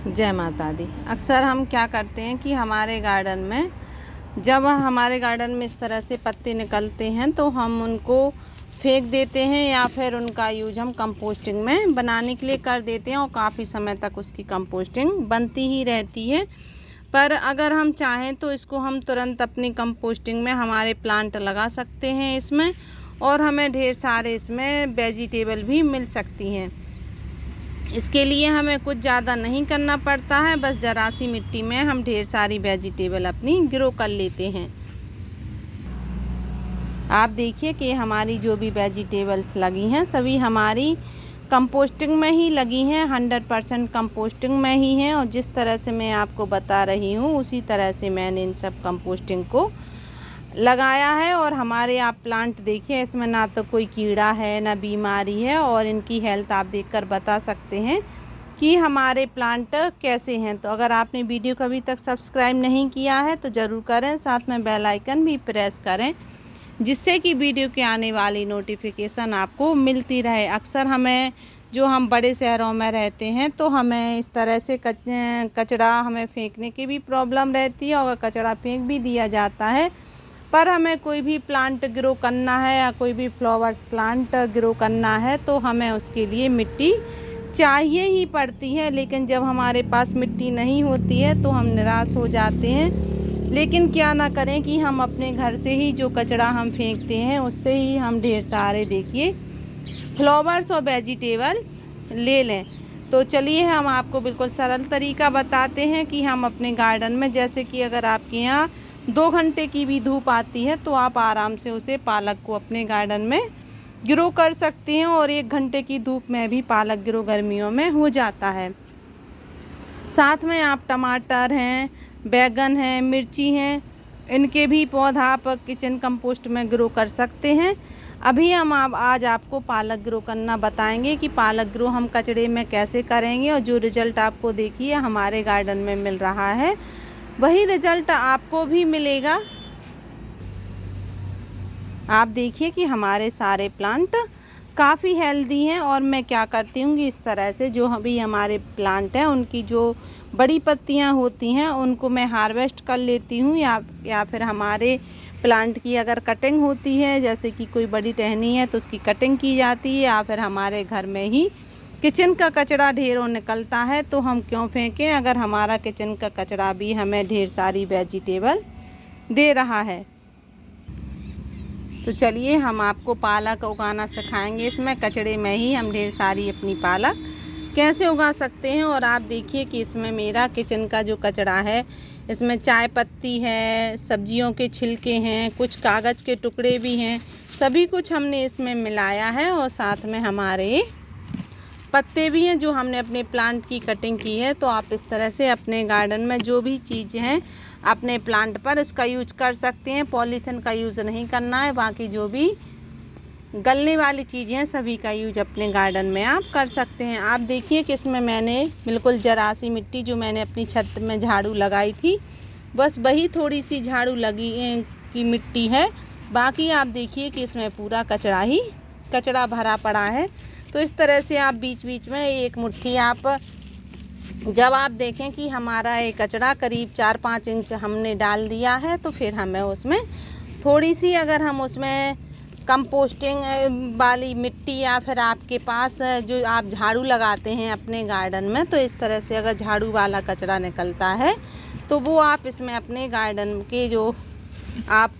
जय माता दी। अक्सर हम क्या करते हैं कि जब हमारे गार्डन में इस तरह से पत्ते निकलते हैं तो हम उनको फेंक देते हैं या फिर उनका यूज हम कंपोस्टिंग में बनाने के लिए कर देते हैं और काफ़ी समय तक उसकी कंपोस्टिंग बनती ही रहती है। पर अगर हम चाहें तो इसको हम तुरंत अपनी कंपोस्टिंग में हमारे प्लांट लगा सकते हैं इसमें, और हमें ढेर सारे इसमें वेजिटेबल भी मिल सकती हैं। इसके लिए हमें कुछ ज़्यादा नहीं करना पड़ता है, बस ज़रा सी मिट्टी में हम ढेर सारी वेजिटेबल अपनी ग्रो कर लेते हैं। आप देखिए कि हमारी जो भी वेजिटेबल्स लगी हैं सभी हमारी कंपोस्टिंग में ही लगी हैं, 100% कंपोस्टिंग में ही हैं। और जिस तरह से मैं आपको बता रही हूँ उसी तरह से मैंने इन सब कंपोस्टिंग को लगाया है। और हमारे आप प्लांट देखिए, इसमें ना तो कोई कीड़ा है ना बीमारी है, और इनकी हेल्थ आप देखकर बता सकते हैं कि हमारे प्लांट कैसे हैं। तो अगर आपने वीडियो को अभी तक सब्सक्राइब नहीं किया है तो ज़रूर करें, साथ में बेल आइकन भी प्रेस करें जिससे कि वीडियो के आने वाली नोटिफिकेशन आपको मिलती रहे। अक्सर हम बड़े शहरों में रहते हैं तो हमें इस तरह से कचरा हमें फेंकने की भी प्रॉब्लम रहती है, और कचरा फेंक भी दिया जाता है। पर हमें कोई भी प्लांट ग्रो करना है या कोई भी फ्लावर्स प्लांट ग्रो करना है तो हमें उसके लिए मिट्टी चाहिए ही पड़ती है। लेकिन जब हमारे पास मिट्टी नहीं होती है तो हम निराश हो जाते हैं। लेकिन क्या ना करें कि हम अपने घर से ही जो कचरा हम फेंकते हैं उससे ही हम ढेर सारे देखिए फ्लावर्स और वेजिटेबल्स ले लें। तो चलिए हम आपको बिल्कुल सरल तरीका बताते हैं कि हम अपने गार्डन में, जैसे कि अगर आपके यहाँ 2 घंटे की भी धूप आती है तो आप आराम से उसे पालक को अपने गार्डन में ग्रो कर सकते हैं, और 1 घंटे की धूप में भी पालक ग्रो गर्मियों में हो जाता है। साथ में आप टमाटर हैं, बैगन हैं, मिर्ची हैं, इनके भी पौधा आप किचन कंपोस्ट में ग्रो कर सकते हैं। अभी हम आज आपको पालक ग्रो करना बताएंगे कि पालक ग्रो हम कचड़े में कैसे करेंगे, और जो रिज़ल्ट आपको देखिए हमारे गार्डन में मिल रहा है वही रिज़ल्ट आपको भी मिलेगा। आप देखिए कि हमारे सारे प्लांट काफ़ी हेल्दी हैं। और मैं क्या करती हूँ कि इस तरह से जो अभी हमारे प्लांट हैं उनकी जो बड़ी पत्तियाँ होती हैं उनको मैं हार्वेस्ट कर लेती हूँ, या फिर हमारे प्लांट की अगर कटिंग होती है, जैसे कि कोई बड़ी टहनी है तो उसकी कटिंग की जाती है, या फिर हमारे घर में ही किचन का कचरा ढेरों निकलता है तो हम क्यों फेंकें अगर हमारा किचन का कचरा भी हमें ढेर सारी वेजिटेबल दे रहा है। तो चलिए हम आपको पालक उगाना सिखाएंगे। इसमें कचड़े में ही हम ढेर सारी अपनी पालक कैसे उगा सकते हैं। और आप देखिए कि इसमें मेरा किचन का जो कचरा है, इसमें चाय पत्ती है, सब्जियों के छिलके हैं, कुछ कागज़ के टुकड़े भी हैं, सभी कुछ हमने इसमें मिलाया है। और साथ में हमारे पत्ते भी हैं जो हमने अपने प्लांट की कटिंग की है। तो आप इस तरह से अपने गार्डन में जो भी चीज़ हैं अपने प्लांट पर उसका यूज कर सकते हैं। पॉलीथिन का यूज़ नहीं करना है, बाकी जो भी गलने वाली चीज़ें हैं सभी का यूज अपने गार्डन में आप कर सकते हैं। आप देखिए कि इसमें मैंने बिल्कुल जरा सी मिट्टी जो मैंने अपनी छत में झाड़ू लगाई थी, बस वही थोड़ी सी झाड़ू लगी की मिट्टी है। बाकी आप देखिए कि इसमें पूरा कचरा ही कचरा भरा पड़ा है। तो इस तरह से आप बीच बीच में एक मुट्ठी जब आप देखें कि हमारा ये कचरा करीब 4-5 इंच हमने डाल दिया है तो फिर हमें उसमें थोड़ी सी, अगर हम उसमें कंपोस्टिंग वाली मिट्टी, या फिर आपके पास जो आप झाड़ू लगाते हैं अपने गार्डन में, तो इस तरह से अगर झाड़ू वाला कचरा निकलता है तो वो आप इसमें अपने गार्डन के जो आप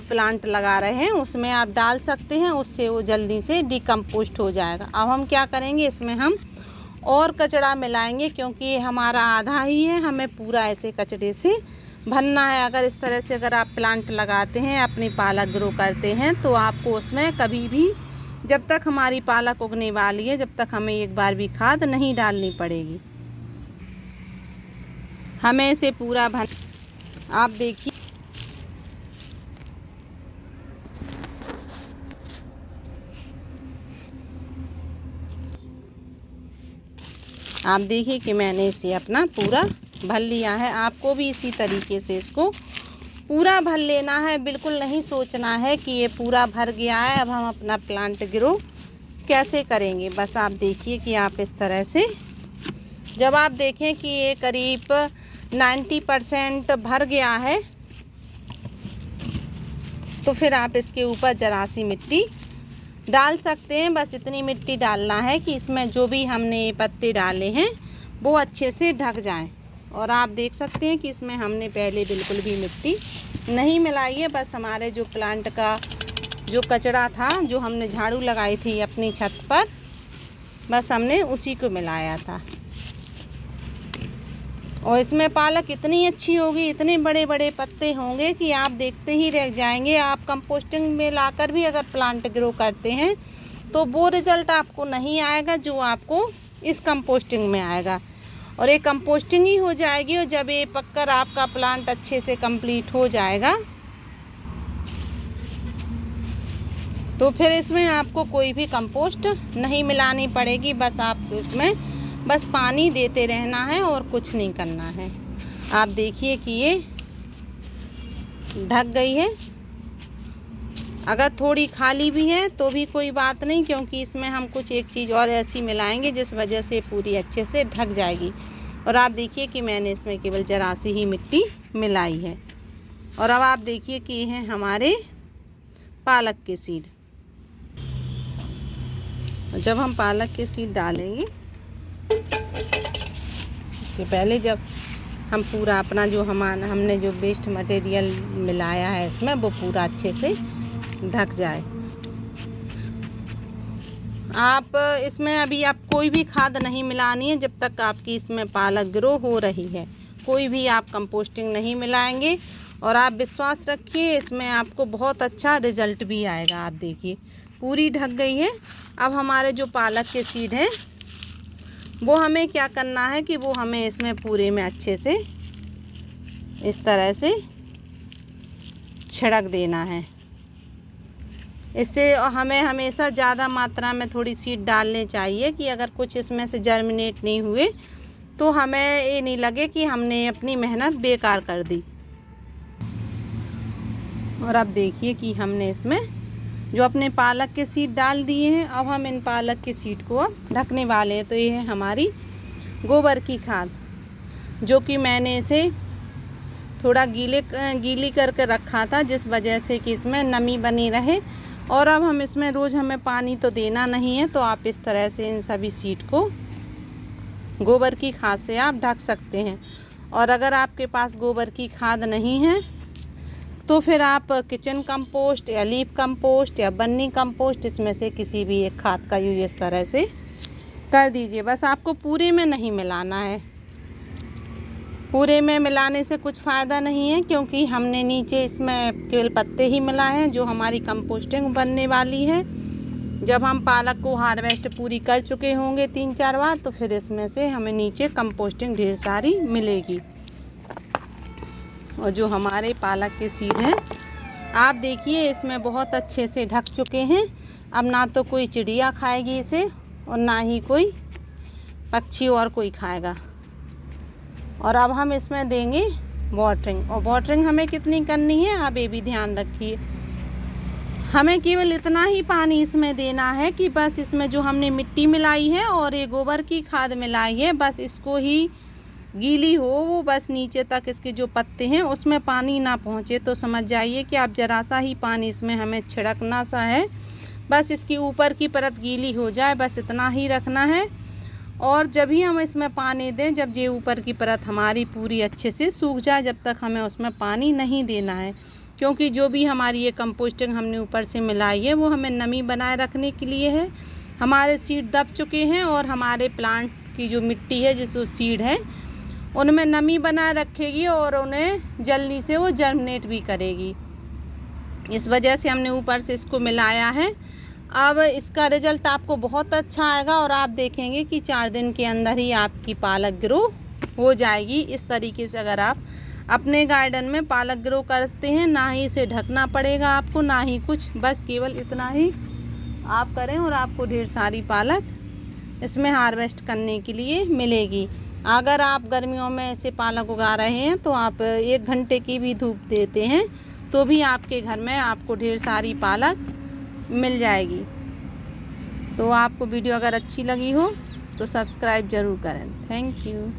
प्लांट लगा रहे हैं उसमें आप डाल सकते हैं, उससे वो जल्दी से डिकम्पोस्ट हो जाएगा। अब हम क्या करेंगे, इसमें हम और कचरा मिलाएंगे क्योंकि ये हमारा आधा ही है, हमें पूरा ऐसे कचरे से भरना है। अगर इस तरह से अगर आप प्लांट लगाते हैं, अपनी पालक ग्रो करते हैं, तो आपको उसमें कभी भी, जब तक हमारी पालक उगने वाली है, जब तक हमें एक बार भी खाद नहीं डालनी पड़ेगी। हमें इसे पूरा भर, आप देखिए कि मैंने इसे अपना पूरा भर लिया है। आपको भी इसी तरीके से इसको पूरा भर लेना है। बिल्कुल नहीं सोचना है कि ये पूरा भर गया है, अब हम अपना प्लांट ग्रो कैसे करेंगे। बस आप देखिए कि आप इस तरह से जब आप देखें कि ये करीब 90% भर गया है तो फिर आप इसके ऊपर ज़रा सी मिट्टी डाल सकते हैं। बस इतनी मिट्टी डालना है कि इसमें जो भी हमने पत्ते डाले हैं वो अच्छे से ढक जाएं। और आप देख सकते हैं कि इसमें हमने पहले बिल्कुल भी मिट्टी नहीं मिलाई है। बस हमारे जो प्लांट का जो कचरा था, जो हमने झाड़ू लगाई थी अपनी छत पर, बस हमने उसी को मिलाया था। और इसमें पालक इतनी अच्छी होगी, इतने बड़े बड़े पत्ते होंगे कि आप देखते ही रह जाएंगे। आप कंपोस्टिंग में लाकर भी अगर प्लांट ग्रो करते हैं तो वो रिज़ल्ट आपको नहीं आएगा जो आपको इस कंपोस्टिंग में आएगा। और ये कंपोस्टिंग ही हो जाएगी। और जब ये पककर आपका प्लांट अच्छे से कंप्लीट हो जाएगा तो फिर इसमें आपको कोई भी कंपोस्ट नहीं मिलानी पड़ेगी। बस आपको इसमें बस पानी देते रहना है और कुछ नहीं करना है। आप देखिए कि ये ढक गई है। अगर थोड़ी खाली भी है तो भी कोई बात नहीं, क्योंकि इसमें हम कुछ एक चीज़ और ऐसी मिलाएंगे जिस वजह से पूरी अच्छे से ढक जाएगी। और आप देखिए कि मैंने इसमें केवल ज़रा सी ही मिट्टी मिलाई है। और अब आप देखिए कि ये हैं हमारे पालक के सीड। जब हम पालक के सीड डालेंगे उसके पहले जब हम पूरा अपना जो हमने जो वेस्ट मटेरियल मिलाया है इसमें वो पूरा अच्छे से ढक जाए। आप इसमें अभी आप कोई भी खाद नहीं मिलानी है जब तक आपकी इसमें पालक ग्रो हो रही है। कोई भी आप कंपोस्टिंग नहीं मिलाएंगे और आप विश्वास रखिए इसमें आपको बहुत अच्छा रिज़ल्ट भी आएगा। आप देखिए पूरी ढक गई है। अब हमारे जो पालक के सीड हैं वो हमें क्या करना है कि वो हमें इसमें पूरे में अच्छे से इस तरह से छिड़क देना है। इससे हमें हमेशा ज़्यादा मात्रा में थोड़ी सीड डालनी चाहिए कि अगर कुछ इसमें से जर्मिनेट नहीं हुए तो हमें ये नहीं लगे कि हमने अपनी मेहनत बेकार कर दी। और अब देखिए कि हमने इसमें जो अपने पालक के सीड डाल दिए हैं। अब हम इन पालक के सीड को अब ढकने वाले हैं। तो ये है हमारी गोबर की खाद, जो कि मैंने इसे थोड़ा गीली करके रखा था जिस वजह से कि इसमें नमी बनी रहे। और अब हम इसमें रोज़ हमें पानी तो देना नहीं है, तो आप इस तरह से इन सभी सीड को गोबर की खाद से आप ढक सकते हैं। और अगर आपके पास गोबर की खाद नहीं है तो फिर आप किचन कंपोस्ट या लीफ कंपोस्ट या बन्नी कंपोस्ट, इसमें से किसी भी एक खाद का यूज इस तरह से कर दीजिए। बस आपको पूरे में नहीं मिलाना है। पूरे में मिलाने से कुछ फ़ायदा नहीं है, क्योंकि हमने नीचे इसमें केवल पत्ते ही मिलाए हैं जो हमारी कंपोस्टिंग बनने वाली है। जब हम पालक को हार्वेस्ट पूरी कर चुके होंगे 3-4 बार तो फिर इसमें से हमें नीचे कंपोस्टिंग ढेर सारी मिलेगी। और जो हमारे पालक के सीड हैं आप देखिए इसमें बहुत अच्छे से ढक चुके हैं। अब ना तो कोई चिड़िया खाएगी इसे और ना ही कोई पक्षी और कोई खाएगा। और अब हम इसमें देंगे वाटरिंग। और वाटरिंग हमें कितनी करनी है आप ये भी ध्यान रखिए। हमें केवल इतना ही पानी इसमें देना है कि बस इसमें जो हमने मिट्टी मिलाई है और ये गोबर की खाद मिलाई है बस इसको ही गीली हो, वो बस नीचे तक इसके जो पत्ते हैं उसमें पानी ना पहुँचे। तो समझ जाइए कि आप ज़रा सा ही पानी इसमें हमें छिड़कना सा है। बस इसकी ऊपर की परत गीली हो जाए, बस इतना ही रखना है। और जब भी हम इसमें पानी दें, जब ये ऊपर की परत हमारी पूरी अच्छे से सूख जाए, जब तक हमें उसमें पानी नहीं देना है। क्योंकि जो भी हमारी ये कंपोस्टिंग हमने ऊपर से मिलाई है वो हमें नमी बनाए रखने के लिए है। हमारे सीड दब चुके हैं और हमारे प्लांट की जो मिट्टी है जिसको सीड है उनमें नमी बनाए रखेगी और उन्हें जल्दी से वो जर्मिनेट भी करेगी। इस वजह से हमने ऊपर से इसको मिलाया है। अब इसका रिज़ल्ट आपको बहुत अच्छा आएगा और आप देखेंगे कि 4 दिन के अंदर ही आपकी पालक ग्रो हो जाएगी। इस तरीके से अगर आप अपने गार्डन में पालक ग्रो करते हैं, ना ही इसे ढकना पड़ेगा आपको, ना ही कुछ, बस केवल इतना ही आप करें और आपको ढेर सारी पालक इसमें हार्वेस्ट करने के लिए मिलेगी। अगर आप गर्मियों में ऐसे पालक उगा रहे हैं तो आप 1 घंटे की भी धूप देते हैं तो भी आपके घर में आपको ढेर सारी पालक मिल जाएगी। तो आपको वीडियो अगर अच्छी लगी हो तो सब्सक्राइब ज़रूर करें। Thank you.